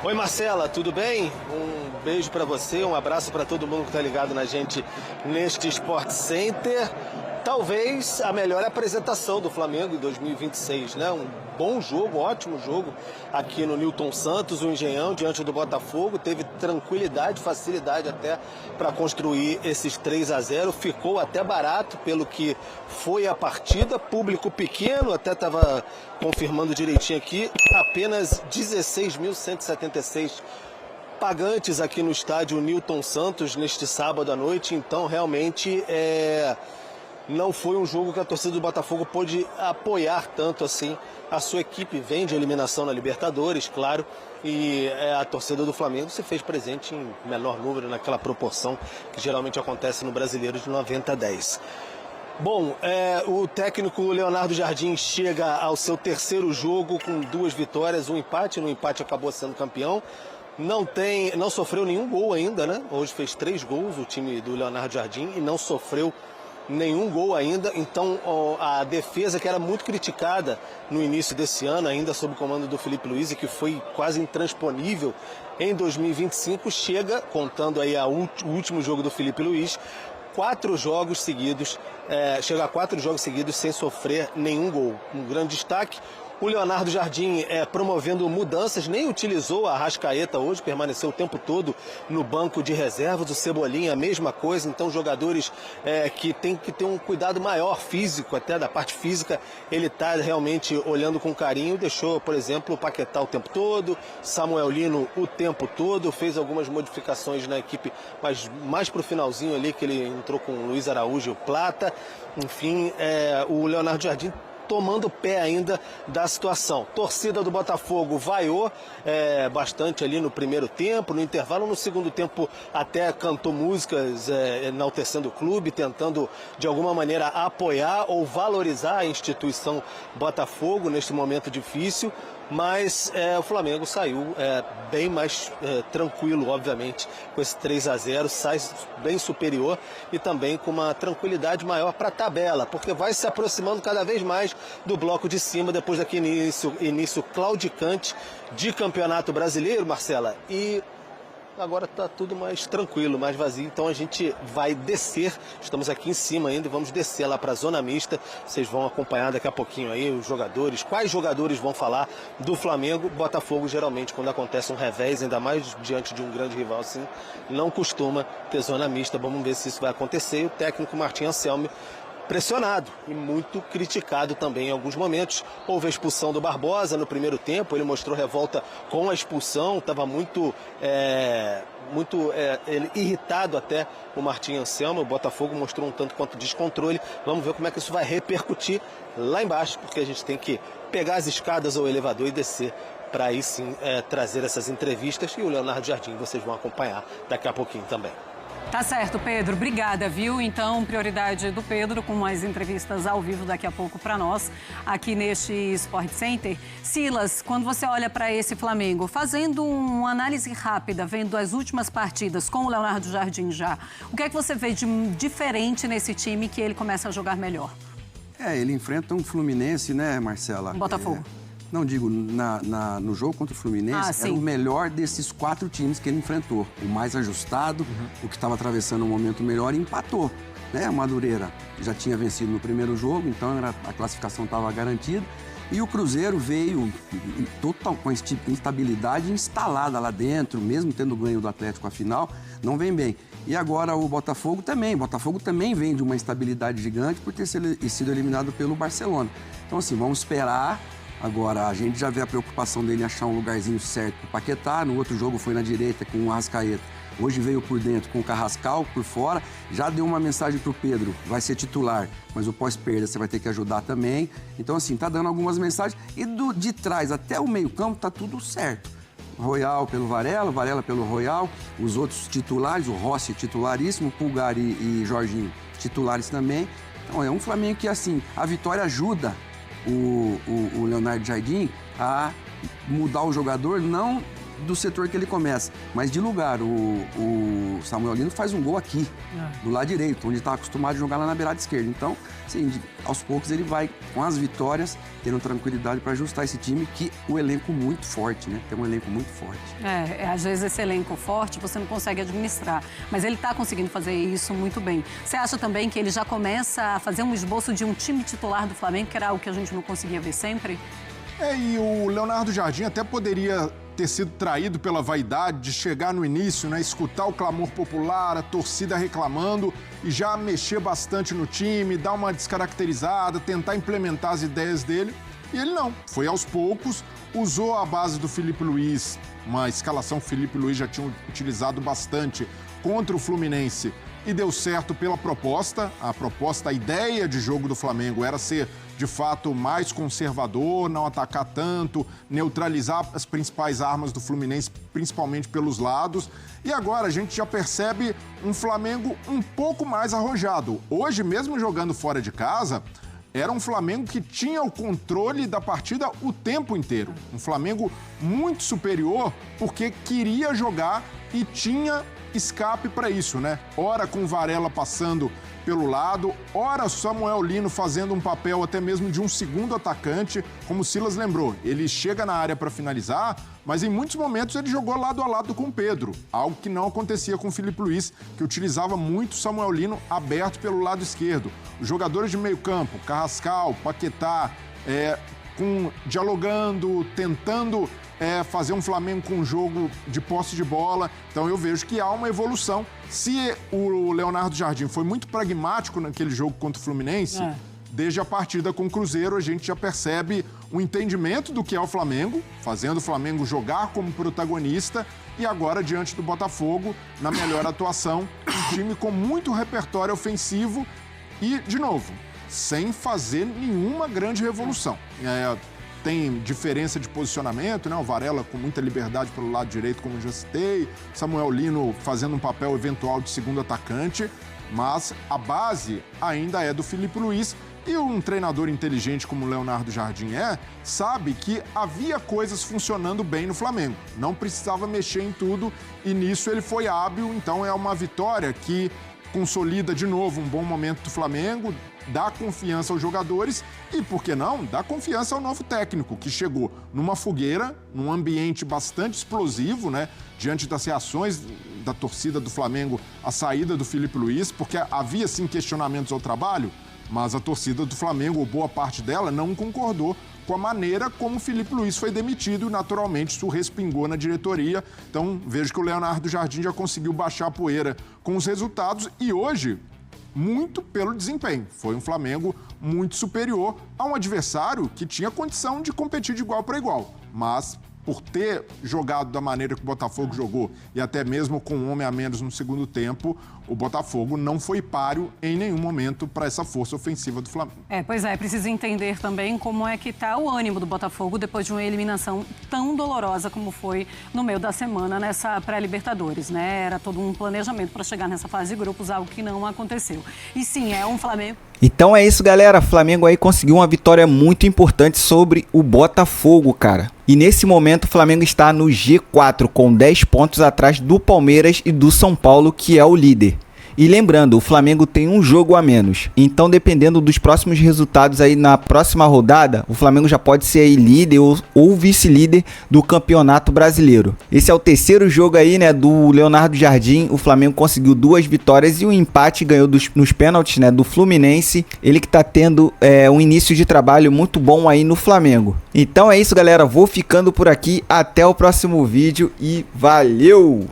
Oi Marcela, tudo bem? Um beijo para você, um abraço para todo mundo que está ligado na gente neste Sport Center. Talvez a melhor apresentação do Flamengo em 2026, né? Um bom jogo, ótimo jogo aqui no Newton Santos, o Engenhão diante do Botafogo, teve tranquilidade, facilidade até para construir esses 3-0, ficou até barato pelo que foi a partida, público pequeno, até estava confirmando direitinho aqui, apenas 16.176 pagantes aqui no estádio Newton Santos neste sábado à noite, então realmente não foi um jogo que a torcida do Botafogo pôde apoiar tanto assim. A sua equipe vem de eliminação na Libertadores, claro, e a torcida do Flamengo se fez presente em menor número, naquela proporção que geralmente acontece no Brasileiro de 90-10. Bom, o técnico Leonardo Jardim chega ao seu terceiro jogo com 2 vitórias, um empate. No empate acabou sendo campeão. Não sofreu nenhum gol ainda, né? Hoje fez 3 gols o time do Leonardo Jardim e não sofreu nenhum gol ainda. Então a defesa, que era muito criticada no início desse ano, ainda sob o comando do Felipe Luiz, e que foi quase intransponível em 2025, chega, contando aí o último jogo do Felipe Luiz, 4 jogos seguidos, chega a 4 jogos seguidos sem sofrer nenhum gol. Um grande destaque. O Leonardo Jardim promovendo mudanças, nem utilizou a Arrascaeta hoje, permaneceu o tempo todo no banco de reservas. O Cebolinha, a mesma coisa. Então, jogadores que tem que ter um cuidado maior físico, até da parte física, ele está realmente olhando com carinho. Deixou, por exemplo, o Paquetá o tempo todo, Samuel Lino o tempo todo, fez algumas modificações na equipe, mas mais para o finalzinho ali, que ele entrou com o Luiz Araújo e o Plata. Enfim, o Leonardo Jardim tomando pé ainda da situação. Torcida do Botafogo vaiou bastante ali no primeiro tempo, no intervalo. No segundo tempo até cantou músicas enaltecendo o clube, tentando de alguma maneira apoiar ou valorizar a instituição Botafogo neste momento difícil. Mas o Flamengo saiu bem mais tranquilo, obviamente, com esse 3-0, sai bem superior e também com uma tranquilidade maior para a tabela, porque vai se aproximando cada vez mais do bloco de cima, depois daquele início claudicante de Campeonato Brasileiro, Marcela, e agora está tudo mais tranquilo, mais vazio. Então a gente vai descer, estamos aqui em cima ainda e vamos descer lá para a zona mista. Vocês vão acompanhar daqui a pouquinho aí os jogadores, quais jogadores vão falar do Flamengo. Botafogo, geralmente, quando acontece um revés, ainda mais diante de um grande rival assim, não costuma ter zona mista. Vamos ver se isso vai acontecer. E o técnico Martim Anselmi pressionado e muito criticado também em alguns momentos. Houve a expulsão do Barbosa no primeiro tempo, ele mostrou revolta com a expulsão, estava muito irritado até o Martim Anselmo. O Botafogo mostrou um tanto quanto descontrole. Vamos ver como é que isso vai repercutir lá embaixo, porque a gente tem que pegar as escadas ou o elevador e descer para aí sim trazer essas entrevistas, e o Leonardo Jardim vocês vão acompanhar daqui a pouquinho também. Tá certo, Pedro. Obrigada, viu? Então, prioridade do Pedro com mais entrevistas ao vivo daqui a pouco para nós, aqui neste Sport Center. Silas, quando você olha para esse Flamengo, fazendo uma análise rápida, vendo as últimas partidas com o Leonardo Jardim já, o que é que você vê de diferente nesse time que ele começa a jogar melhor? Ele enfrenta um Fluminense, né, Marcela? Botafogo. Não, digo, no jogo contra o Fluminense, era o melhor desses 4 times que ele enfrentou. O mais ajustado, o que estava atravessando um momento melhor, e empatou. Né? O Madureira já tinha vencido no primeiro jogo, então a classificação estava garantida. E o Cruzeiro veio total, com instabilidade instalada lá dentro, mesmo tendo ganho do Atlético a final, não vem bem. E agora o Botafogo também. O Botafogo também vem de uma instabilidade gigante por ter sido eliminado pelo Barcelona. Então, assim, vamos esperar. Agora, a gente já vê a preocupação dele em achar um lugarzinho certo para o Paquetá. No outro jogo foi na direita com o Arrascaeta. Hoje veio por dentro com o Carrascal, por fora. Já deu uma mensagem para o Pedro, vai ser titular, mas o pós-perda você vai ter que ajudar também. Então, assim, tá dando algumas mensagens. E de trás até o meio-campo tá tudo certo. Royal pelo Varela, Varela pelo Royal. Os outros titulares, o Rossi titularíssimo, Pulgar e Jorginho titulares também. Então, é um Flamengo que, assim, a vitória ajuda o Leonardo Jardim a mudar o jogador, não do setor que ele começa, mas de lugar. O Samuel Lino faz um gol aqui, do lado direito, onde está acostumado a jogar lá na beirada esquerda. Então, assim, aos poucos ele vai, com as vitórias, tendo tranquilidade para ajustar esse time, que o elenco muito forte, né? Tem um elenco muito forte. Às vezes esse elenco forte você não consegue administrar, mas ele está conseguindo fazer isso muito bem. Você acha também que ele já começa a fazer um esboço de um time titular do Flamengo, que era algo que a gente não conseguia ver sempre? E o Leonardo Jardim até poderia ter sido traído pela vaidade de chegar no início, né, escutar o clamor popular, a torcida reclamando e já mexer bastante no time, dar uma descaracterizada, tentar implementar as ideias dele. E ele não, foi aos poucos, usou a base do Filipe Luís, uma escalação que o Filipe Luís já tinha utilizado bastante contra o Fluminense, e deu certo pela proposta. A ideia de jogo do Flamengo era ser, de fato, mais conservador, não atacar tanto, neutralizar as principais armas do Fluminense, principalmente pelos lados. E agora a gente já percebe um Flamengo um pouco mais arrojado. Hoje, mesmo jogando fora de casa, era um Flamengo que tinha o controle da partida o tempo inteiro. Um Flamengo muito superior, porque queria jogar e tinha escape para isso, né? Ora com o Varela passando pelo lado, ora Samuel Lino fazendo um papel até mesmo de um segundo atacante, como o Silas lembrou. Ele chega na área para finalizar, mas em muitos momentos ele jogou lado a lado com o Pedro, algo que não acontecia com o Filipe Luís, que utilizava muito o Samuel Lino aberto pelo lado esquerdo. Os jogadores de meio campo, Carrascal, Paquetá, dialogando, tentando fazer um Flamengo com um jogo de posse de bola. Então eu vejo que há uma evolução. Se o Leonardo Jardim foi muito pragmático naquele jogo contra o Fluminense, desde a partida com o Cruzeiro a gente já percebe um entendimento do que é o Flamengo, fazendo o Flamengo jogar como protagonista, e agora diante do Botafogo, na melhor atuação, um time com muito repertório ofensivo e, de novo, sem fazer nenhuma grande revolução. Tem diferença de posicionamento, né? O Varela com muita liberdade pelo lado direito, como eu já citei. Samuel Lino fazendo um papel eventual de segundo atacante. Mas a base ainda é do Filipe Luís. E um treinador inteligente como o Leonardo Jardim sabe que havia coisas funcionando bem no Flamengo. Não precisava mexer em tudo e nisso ele foi hábil. Então é uma vitória que consolida de novo um bom momento do Flamengo, dá confiança aos jogadores e, por que não, dá confiança ao novo técnico, que chegou numa fogueira, num ambiente bastante explosivo, né? Diante das reações da torcida do Flamengo à saída do Filipe Luís, porque havia, sim, questionamentos ao trabalho, mas a torcida do Flamengo, ou boa parte dela, não concordou com a maneira como o Filipe Luís foi demitido e, naturalmente, isso respingou na diretoria. Então, vejo que o Leonardo Jardim já conseguiu baixar a poeira com os resultados e hoje, muito pelo desempenho. Foi um Flamengo muito superior a um adversário que tinha condição de competir de igual para igual, mas por ter jogado da maneira que o Botafogo jogou e até mesmo com um homem a menos no segundo tempo, o Botafogo não foi páreo em nenhum momento para essa força ofensiva do Flamengo. Pois é, precisa entender também como é que está o ânimo do Botafogo depois de uma eliminação tão dolorosa como foi no meio da semana nessa pré-Libertadores, né? Era todo um planejamento para chegar nessa fase de grupos, algo que não aconteceu. E sim, é um Flamengo... Então é isso, galera. Flamengo aí conseguiu uma vitória muito importante sobre o Botafogo, cara. E nesse momento o Flamengo está no G4 com 10 pontos atrás do Palmeiras e do São Paulo, que é o líder. E lembrando, o Flamengo tem um jogo a menos. Então, dependendo dos próximos resultados aí na próxima rodada, o Flamengo já pode ser aí líder ou vice-líder do Campeonato Brasileiro. Esse é o terceiro jogo aí, né, do Leonardo Jardim. O Flamengo conseguiu 2 vitórias e um empate, ganhou nos pênaltis, né, do Fluminense. Ele que tá tendo um início de trabalho muito bom aí no Flamengo. Então é isso, galera. Vou ficando por aqui. Até o próximo vídeo e valeu!